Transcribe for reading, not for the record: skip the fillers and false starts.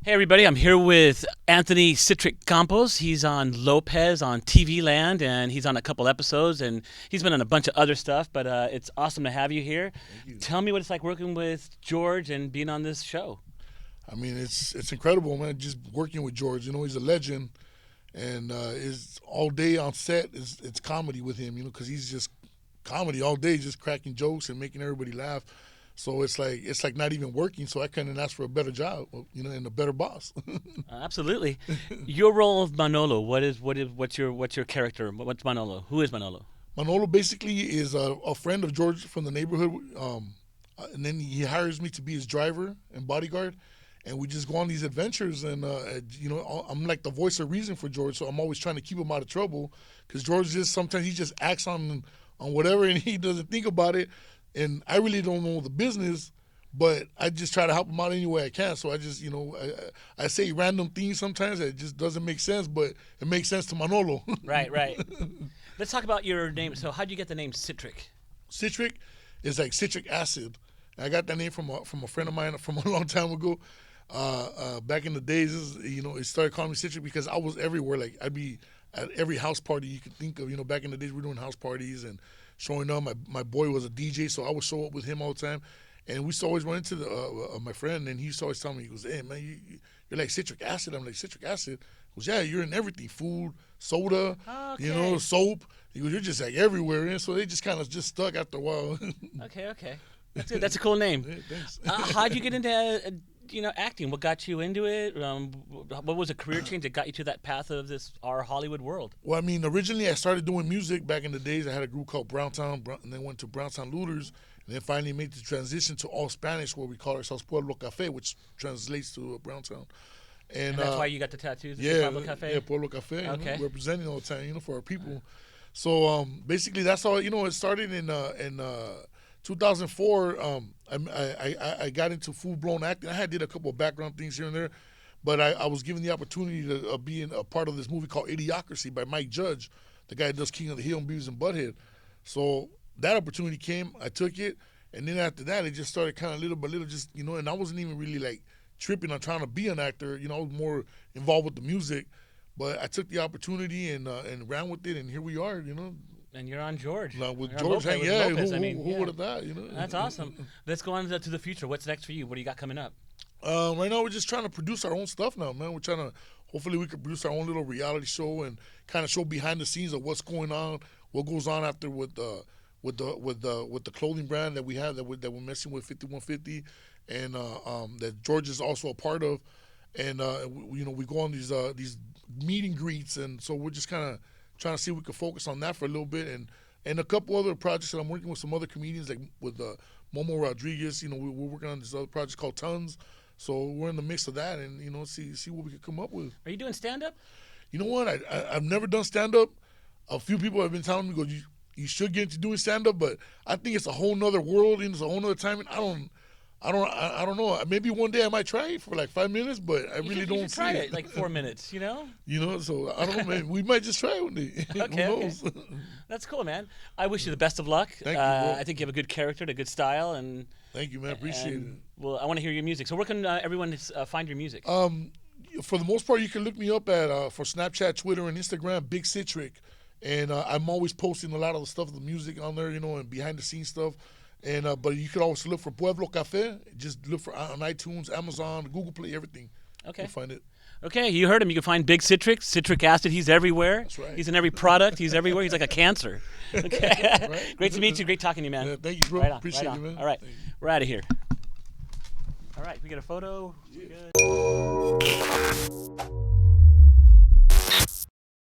Hey everybody, I'm here with Anthony Citric Campos. He's on LOPEZ on TV Land, and he's on a couple episodes, and he's been on a bunch of other stuff, but it's awesome to have you here. Thank you. Tell me what it's like working with George and being on this show. I mean, it's incredible, man. Just working with George, he's a legend, and is all day on set. It's comedy with him, because he's just comedy all day, just cracking jokes and making everybody laugh. So it's like not even working. So I couldn't ask for a better job, and a better boss. Absolutely. Your role of Manolo. What's your character? What's Manolo? Who is Manolo? Manolo basically is a friend of George from the neighborhood, and then he hires me to be his driver and bodyguard, and we just go on these adventures. And I'm like the voice of reason for George, so I'm always trying to keep him out of trouble, because George sometimes he just acts on whatever, and he doesn't think about it. And I really don't know the business, but I just try to help him out any way I can. So I just, I say random things sometimes that just doesn't make sense, but it makes sense to Manolo. Right. Let's talk about your name. So how'd you get the name Citric? Citric is like citric acid. I got that name from a friend of mine from a long time ago. Back in the days, it started calling me Citric because I was everywhere. Like I'd be at every house party you could think of. Back in the days we were doing house parties and showing up. My boy was a DJ, so I would show up with him all the time. And we used to always run into my friend, and he used to always tell me, he goes, "Hey, man, you're like citric acid." I'm like, "Citric acid?" He goes, "Yeah, you're in everything. Food, soda, soap." He goes, "You're just like everywhere." And so they just kind of just stuck after a while. Okay. That's good. That's a cool name. Yeah, thanks. How'd you get into acting? What got you into it? What was a career change that got you to that path of our Hollywood world? Well, I mean, originally I started doing music back in the days. I had a group called Browntown, and then went to Browntown Looters, and then finally made the transition to all Spanish, where we call ourselves Pueblo Café, which translates to Browntown. And that's why you got the tattoos? Yeah, Pueblo Café? Yeah, Pueblo Café. Okay. Representing all the time, for our people. So basically, that's how it started in 2004. I got into full-blown acting. I did a couple of background things here and there, but I was given the opportunity to be in a part of this movie called Idiocracy by Mike Judge, the guy that does King of the Hill and Beavis and Butthead. So that opportunity came, I took it, and then after that, it just started kind of little by little, just, and I wasn't even really like tripping on trying to be an actor. I was more involved with the music, but I took the opportunity and ran with it, and here we are, And you're on George. With George, yeah. Who would have thought? That's awesome. Let's go on to the future. What's next for you? What do you got coming up? Right now, we're just trying to produce our own stuff now, man. We're trying to, hopefully we can produce our own little reality show and kind of show behind the scenes of what's going on, what goes on after with the clothing brand that we have that we're messing with 5150, and that George is also a part of, and we go on these meet and greets, and so we're just kind of trying to see if we can focus on that for a little bit, and a couple other projects that I'm working with some other comedians, like with Momo Rodriguez. We're working on this other project called Tons. So we're in the mix of that, and see what we can come up with. Are you doing stand-up? You know what? I've never done stand-up. A few people have been telling me, you should get into doing stand-up, but I think it's a whole nother world, and it's a whole nother time, and I don't know. Maybe one day I might try it for like 5 minutes, but I really don't see try it like 4 minutes, So I don't know, man. We might just try it one day. Okay, Who knows? Okay. That's cool, man. I wish you the best of luck. Thank you, bro. I think you have a good character, a good style, and thank you, man. Appreciate it. Well, I want to hear your music. So where can everyone find your music? For the most part, you can look me up at for Snapchat, Twitter, and Instagram, Big Citric, and I'm always posting a lot of the stuff, the music on there, and behind the scenes stuff. And but you could also look for Pueblo Café. Just look for on iTunes, Amazon, Google Play, everything. Okay. You'll find it. Okay, you heard him. You can find Big Citric acid. He's everywhere. That's right. He's in every product. He's everywhere. He's like a cancer. Okay. Right. Great to meet you. Great talking to you, man. Yeah, thank you, bro. Right on, Appreciate right you, man. All right, Thank you. we're out of here. All right, we get a photo. Yeah. Good.